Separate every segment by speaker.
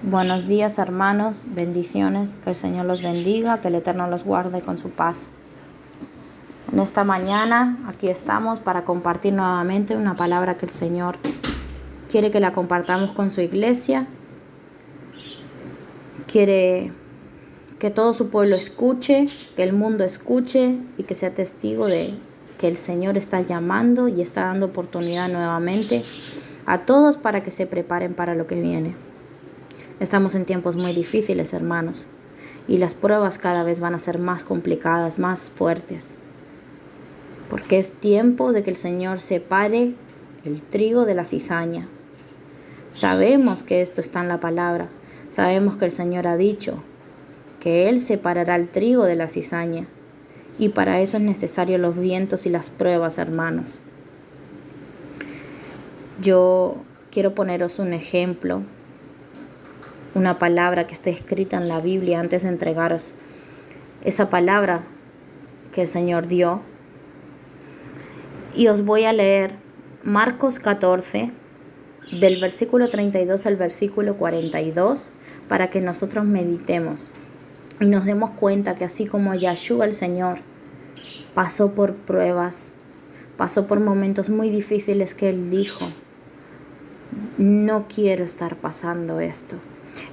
Speaker 1: Buenos días, hermanos, bendiciones, que el Señor los bendiga, que el Eterno los guarde con su paz. En esta mañana aquí estamos para compartir nuevamente una palabra que el Señor quiere que la compartamos con su iglesia. Quiere que todo su pueblo escuche, que el mundo escuche y que sea testigo de que el Señor está llamando y está dando oportunidad nuevamente a todos para que se preparen para lo que viene. Estamos en tiempos muy difíciles, hermanos, y las pruebas cada vez van a ser más complicadas, más fuertes, porque es tiempo de que el Señor separe el trigo de la cizaña. Sabemos que esto está en la palabra, sabemos que el Señor ha dicho que Él separará el trigo de la cizaña, y para eso es necesario los vientos y las pruebas, hermanos. Yo quiero poneros un ejemplo, una palabra que está escrita en la Biblia antes de entregaros esa palabra que el Señor dio. Y os voy a leer Marcos 14, del versículo 32 al versículo 42, para que nosotros meditemos y nos demos cuenta que así como Yeshua el Señor pasó por pruebas, pasó por momentos muy difíciles, que Él dijo: no quiero estar pasando esto.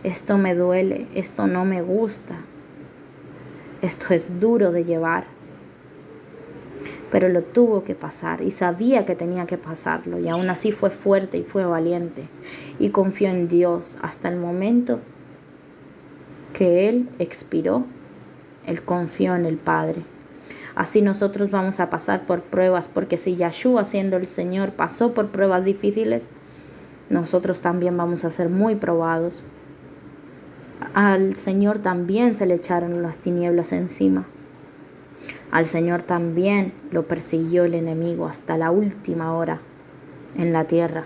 Speaker 1: Esto me duele, esto no me gusta, esto es duro de llevar. Pero lo tuvo que pasar y sabía que tenía que pasarlo, y aún así fue fuerte y fue valiente y confió en Dios hasta el momento que Él expiró. Él confió en el Padre. Así nosotros vamos a pasar por pruebas, porque si Yeshua, siendo el Señor, pasó por pruebas difíciles, nosotros también vamos a ser muy probados. Al Señor también se le echaron las tinieblas encima. Al Señor también lo persiguió el enemigo hasta la última hora en la tierra.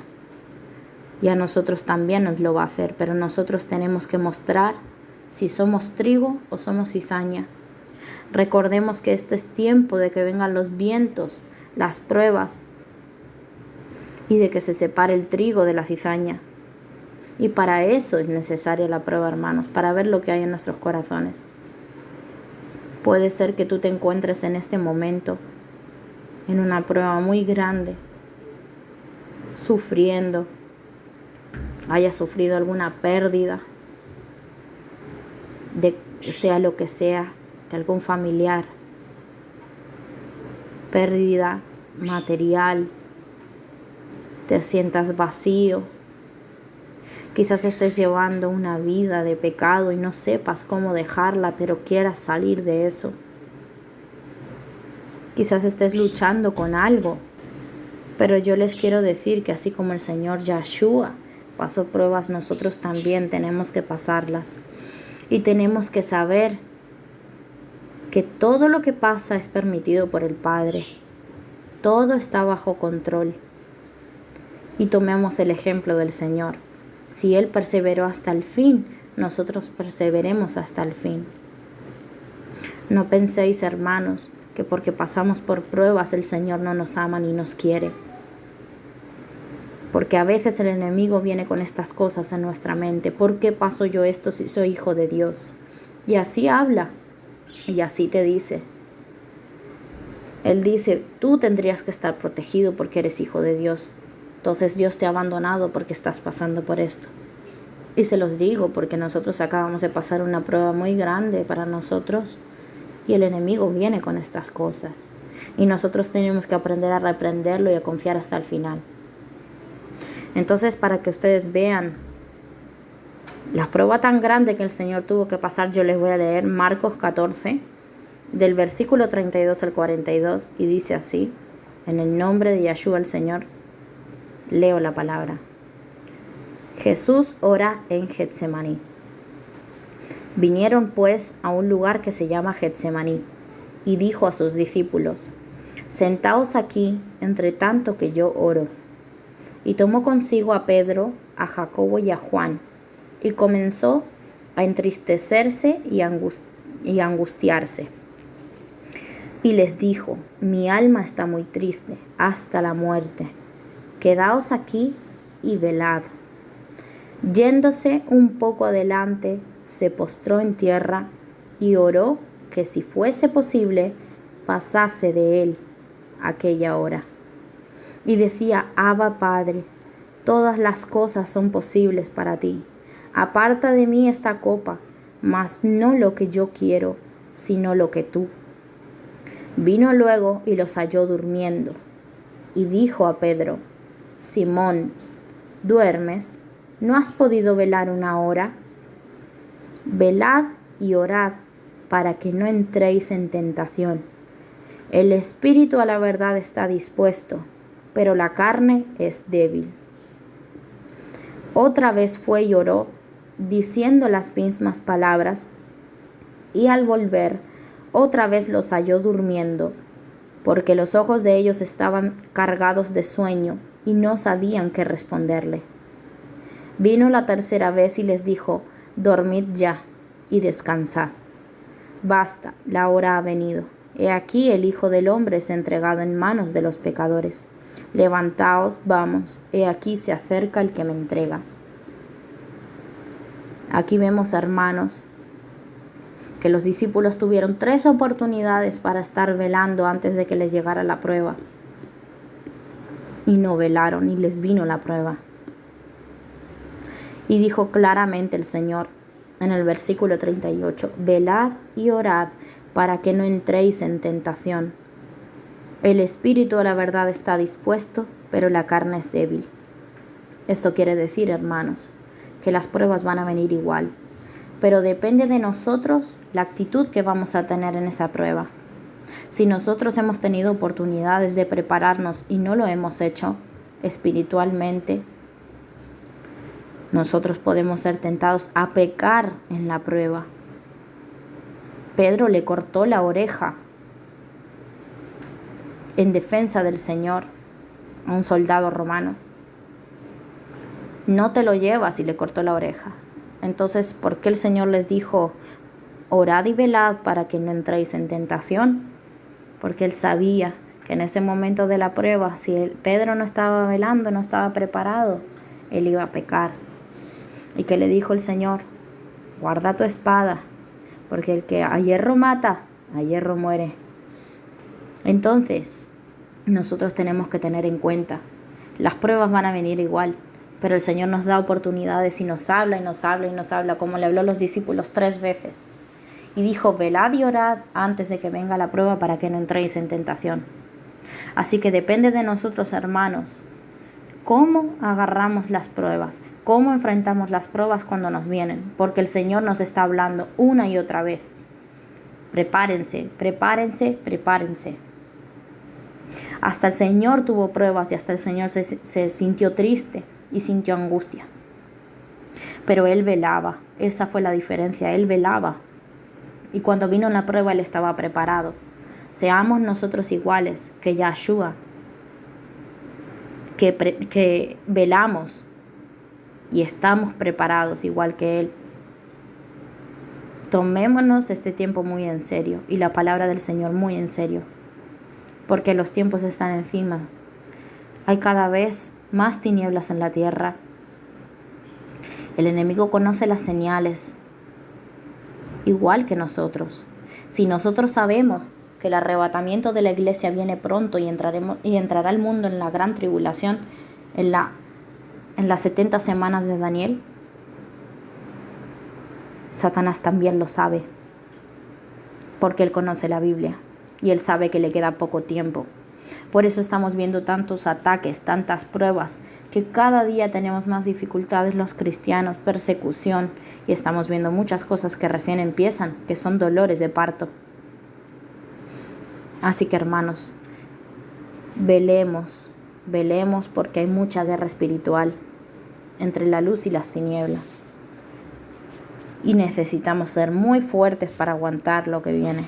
Speaker 1: Y a nosotros también nos lo va a hacer, pero nosotros tenemos que mostrar si somos trigo o somos cizaña. Recordemos que este es tiempo de que vengan los vientos, las pruebas, y de que se separe el trigo de la cizaña. Y para eso es necesaria la prueba, hermanos, para ver lo que hay en nuestros corazones. Puede ser que tú te encuentres en este momento en una prueba muy grande, sufriendo, hayas sufrido alguna pérdida, sea lo que sea, de algún familiar, pérdida material, te sientas vacío. Quizás estés llevando una vida de pecado y no sepas cómo dejarla, pero quieras salir de eso. Quizás estés luchando con algo, pero yo les quiero decir que así como el Señor Yeshua pasó pruebas, nosotros también tenemos que pasarlas. Y tenemos que saber que todo lo que pasa es permitido por el Padre. Todo está bajo control. Y tomemos el ejemplo del Señor. Si Él perseveró hasta el fin, nosotros perseveremos hasta el fin. No penséis, hermanos, que porque pasamos por pruebas el Señor no nos ama ni nos quiere. Porque a veces el enemigo viene con estas cosas en nuestra mente. ¿Por qué paso yo esto si soy hijo de Dios? Y así habla, y así te dice. Él dice: tú tendrías que estar protegido porque eres hijo de Dios. Entonces Dios te ha abandonado porque estás pasando por esto. Y se los digo porque nosotros acabamos de pasar una prueba muy grande para nosotros, y el enemigo viene con estas cosas. Y nosotros tenemos que aprender a reprenderlo y a confiar hasta el final. Entonces, para que ustedes vean la prueba tan grande que el Señor tuvo que pasar, yo les voy a leer Marcos 14, del versículo 32 al 42, y dice así: en el nombre de Yeshua el Señor, leo la palabra. Jesús ora en Getsemaní. Vinieron pues a un lugar que se llama Getsemaní, y dijo a sus discípulos: sentaos aquí, entre tanto que yo oro. Y tomó consigo a Pedro, a Jacobo y a Juan, y comenzó a entristecerse y angustiarse. Y les dijo: mi alma está muy triste hasta la muerte. Quedaos aquí y velad. Yéndose un poco adelante, se postró en tierra y oró que si fuese posible, pasase de él aquella hora. Y decía: Abba, Padre, todas las cosas son posibles para ti. Aparta de mí esta copa, mas no lo que yo quiero, sino lo que tú. Vino luego y los halló durmiendo. Y dijo a Pedro: Simón, ¿duermes? ¿No has podido velar una hora? Velad y orad para que no entréis en tentación. El espíritu a la verdad está dispuesto, pero la carne es débil. Otra vez fue y oró, diciendo las mismas palabras, y al volver, otra vez los halló durmiendo, porque los ojos de ellos estaban cargados de sueño y no sabían qué responderle. Vino la tercera vez y les dijo: Dormid ya y descansad. Basta, la hora ha venido. He aquí el Hijo del Hombre es entregado en manos de los pecadores. Levantaos, vamos, he aquí se acerca el que me entrega. Aquí vemos, hermanos, que los discípulos tuvieron 3 oportunidades para estar velando antes de que les llegara la prueba. Y no velaron y les vino la prueba. Y dijo claramente el Señor en el versículo 38, velad y orad para que no entréis en tentación. El espíritu a la verdad está dispuesto, pero la carne es débil. Esto quiere decir, hermanos, que las pruebas van a venir igual, pero depende de nosotros la actitud que vamos a tener en esa prueba. Si nosotros hemos tenido oportunidades de prepararnos y no lo hemos hecho espiritualmente, nosotros podemos ser tentados a pecar en la prueba. Pedro le cortó la oreja en defensa del Señor a un soldado romano. No te lo llevas, y le cortó la oreja. Entonces, ¿por qué el Señor les dijo: orad y velad para que no entréis en tentación? Porque Él sabía que en ese momento de la prueba, si Pedro no estaba velando, no estaba preparado, él iba a pecar. ¿Y qué le dijo el Señor? Guarda tu espada, porque el que a hierro mata, a hierro muere. Entonces, nosotros tenemos que tener en cuenta, las pruebas van a venir igual, pero el Señor nos da oportunidades y nos habla y nos habla y nos habla, como le habló a los discípulos 3 veces. Y dijo: velad y orad antes de que venga la prueba para que no entréis en tentación. Así que depende de nosotros, hermanos, cómo agarramos las pruebas, cómo enfrentamos las pruebas cuando nos vienen, porque el Señor nos está hablando una y otra vez. Prepárense, prepárense, prepárense. Hasta el Señor tuvo pruebas y hasta el Señor se sintió triste y sintió angustia. Pero Él velaba, esa fue la diferencia, Él velaba. Y cuando vino la prueba, Él estaba preparado. Seamos nosotros iguales que Yahshua, que velamos y estamos preparados igual que Él. Tomémonos este tiempo muy en serio y la palabra del Señor muy en serio, porque los tiempos están encima. Hay cada vez más tinieblas en la tierra. El enemigo conoce las señales, igual que nosotros. Si nosotros sabemos que el arrebatamiento de la iglesia viene pronto y entrará el mundo en la gran tribulación, en las 70 semanas de Daniel, Satanás también lo sabe, porque él conoce la Biblia y él sabe que le queda poco tiempo. Por eso estamos viendo tantos ataques, tantas pruebas, que cada día tenemos más dificultades los cristianos, persecución, y estamos viendo muchas cosas que recién empiezan, que son dolores de parto. Así que, hermanos, velemos porque hay mucha guerra espiritual entre la luz y las tinieblas. Y necesitamos ser muy fuertes para aguantar lo que viene.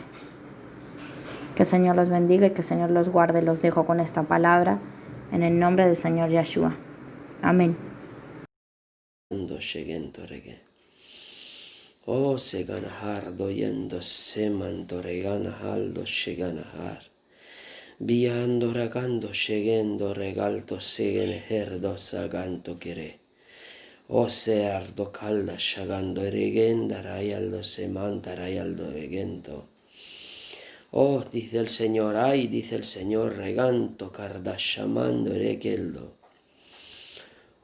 Speaker 1: Que el Señor los bendiga y que el Señor los guarde. Los dejo con esta palabra en el nombre del Señor Yahshua. Amén.
Speaker 2: O se ganahar doyendo semanto reganahal se ganahar. Viando ragando llegendo regalto segen herdo saganto quere. O seardo calda shagando eregenda rayaldo semanta rayaldo regento. Oh, dice el Señor, ay, dice el Señor, reganto cardashamando regeldo.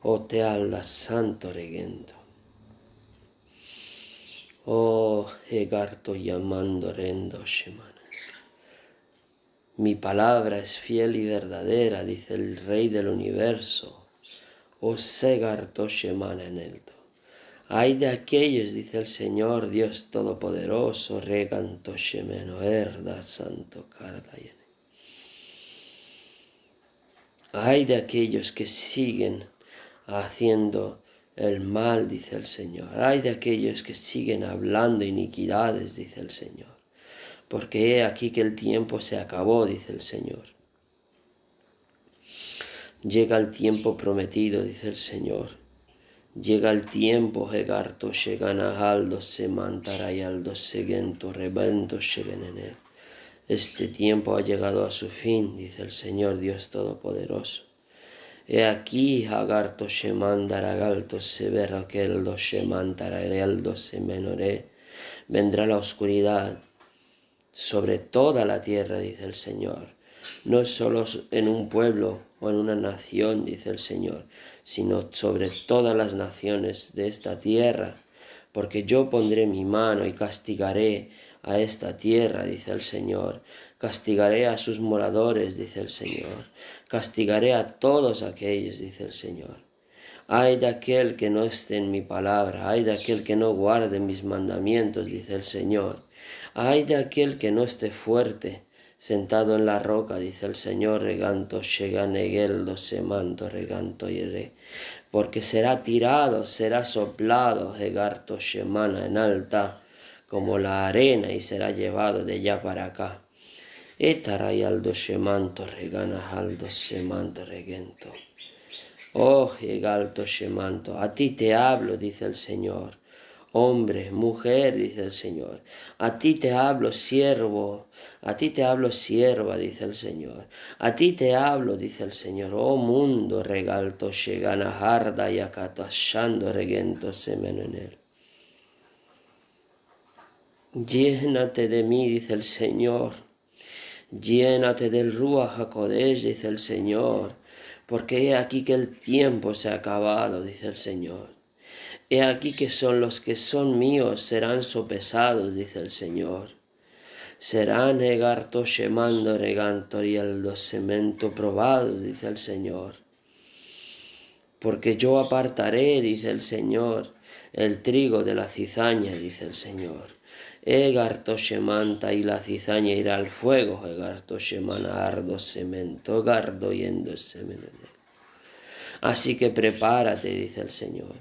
Speaker 2: Oh, te alda santo regento. Oh, egarto llamando rendo shemana. Mi palabra es fiel y verdadera, dice el Rey del universo. Oh, segarto shemana en elto. Ay de aquellos, dice el Señor, Dios Todopoderoso, reganto shemeno, herda santo cardayene. Ay de aquellos que siguen haciendo el mal, dice el Señor. Ay de aquellos que siguen hablando iniquidades, dice el Señor. Porque he aquí que el tiempo se acabó, dice el Señor. Llega el tiempo prometido, dice el Señor. Llega el tiempo, Hegarto, Shegana, Aldo, Semantarayaldo, Segento, Rebento, Shegenenel. Este tiempo ha llegado a su fin, dice el Señor Dios Todopoderoso. He aquí, Hagarto, Shemandaragalto, Severakeldo, Shemantarayaldo, Semenoré. Vendrá la oscuridad sobre toda la tierra, dice el Señor. No solo en un pueblo o en una nación, dice el Señor, sino sobre todas las naciones de esta tierra, porque yo pondré mi mano y castigaré a esta tierra, dice el Señor. Castigaré a sus moradores, dice el Señor. Castigaré a todos aquellos, dice el Señor. Ay de aquel que no esté en mi palabra, ay de aquel que no guarde mis mandamientos, dice el Señor. Ay de aquel que no esté fuerte, sentado en la roca, dice el Señor, reganto, sheganegeldo, semanto, reganto, yere. Porque será tirado, será soplado, hegarto, shemana, en alta, como la arena, y será llevado de allá para acá. Etarayaldo, shemanto, regana, aldo, semanto, regento. Oh, Egalto Shemanto, a ti te hablo, dice el Señor. Hombre, mujer, dice el Señor. A ti te hablo, siervo. A ti te hablo, sierva, dice el Señor. A ti te hablo, dice el Señor. Oh mundo, regalto Shegana harda y acatashando regento semeno en él. Llénate de mí, dice el Señor. Llénate del Ruach HaKodesh, dice el Señor. Porque he aquí que el tiempo se ha acabado, dice el Señor. He aquí que son los que son míos serán sopesados, dice el Señor. Serán egarto shemando reganto y el cemento probados, dice el Señor. Porque yo apartaré, dice el Señor, el trigo de la cizaña, dice el Señor. Egarto shemanta y la cizaña irá al fuego, egarto shemana ardo cemento, gardo yendo semen. Así que prepárate, dice el Señor.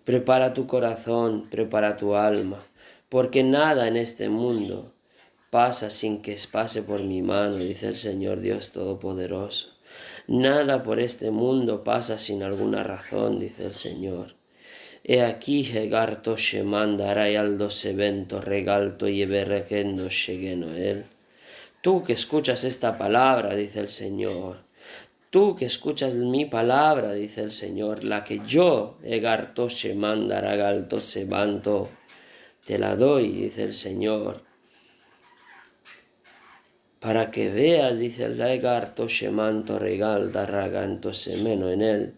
Speaker 2: Prepara tu corazón, prepara tu alma, porque nada en este mundo pasa sin que pase por mi mano, dice el Señor Dios Todopoderoso. Nada por este mundo pasa sin alguna razón, dice el Señor. He aquí, Hegarto Shemanda, y aldo sevento, regalto y berrequendo shegueno él. Tú que escuchas esta palabra, dice el Señor. Tú que escuchas mi palabra, dice el Señor, la que yo, Egarto Shemanda, ragalto sebanto, te la doy, dice el Señor. Para que veas, dice el Egarto Shemanto, regalda, raganto semeno en él.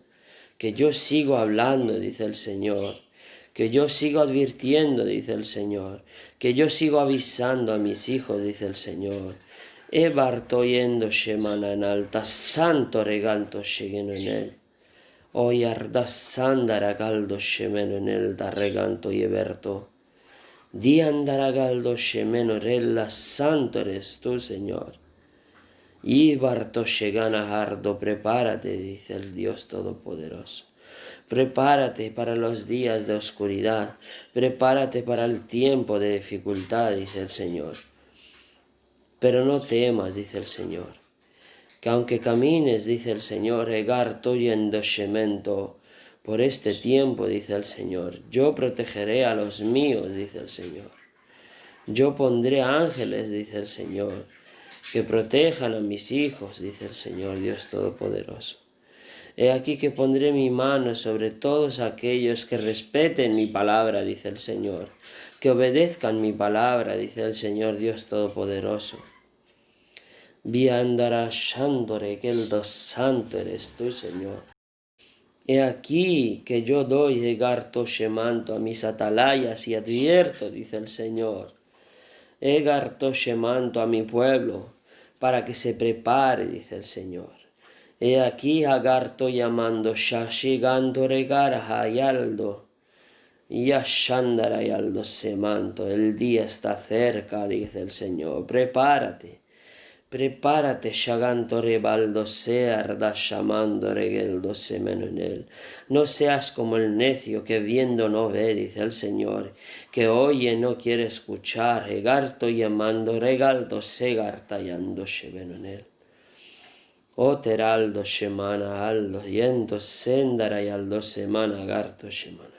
Speaker 2: Que yo sigo hablando, dice el Señor, que yo sigo advirtiendo, dice el Señor, que yo sigo avisando a mis hijos, dice el Señor. Bartoyendo shemana en alta, santo reganto shegeno en él. Hoy arda sandaragaldo shemeno en él, da reganto y eberto. Di andaragaldo shemeno rella, santo eres tú, Señor. Y Barto Shegana Hardo, prepárate, dice el Dios Todopoderoso. Prepárate para los días de oscuridad. Prepárate para el tiempo de dificultad, dice el Señor. Pero no temas, dice el Señor, que aunque camines, dice el Señor, Egarto yendo shemento, por este tiempo, dice el Señor, yo protegeré a los míos, dice el Señor. Yo pondré ángeles, dice el Señor, que protejan a mis hijos, dice el Señor Dios Todopoderoso. He aquí que pondré mi mano sobre todos aquellos que respeten mi palabra, dice el Señor, que obedezcan mi palabra, dice el Señor Dios Todopoderoso. Viandara Shandore, que el dos santo eres tú, Señor. He aquí que yo doy Egarto Shemanto a mis atalayas y advierto, dice el Señor. Egarto Shemanto a mi pueblo, para que se prepare, dice el Señor. He aquí Agarto llamando Shashigando Regara Hayaldo. Yashandara Yaldo Semanto, el día está cerca, dice el Señor. Prepárate, Shaganto Rebaldo Searda llamando Regeldo Semenonel. No seas como el necio que viendo no ve, dice el Señor, que oye no quiere escuchar, Egarto llamando Regaldo Segartayando Shebenonel. Oteraldo Shemana Aldo, yendo Sendara y Aldo Semana Garto Shemana.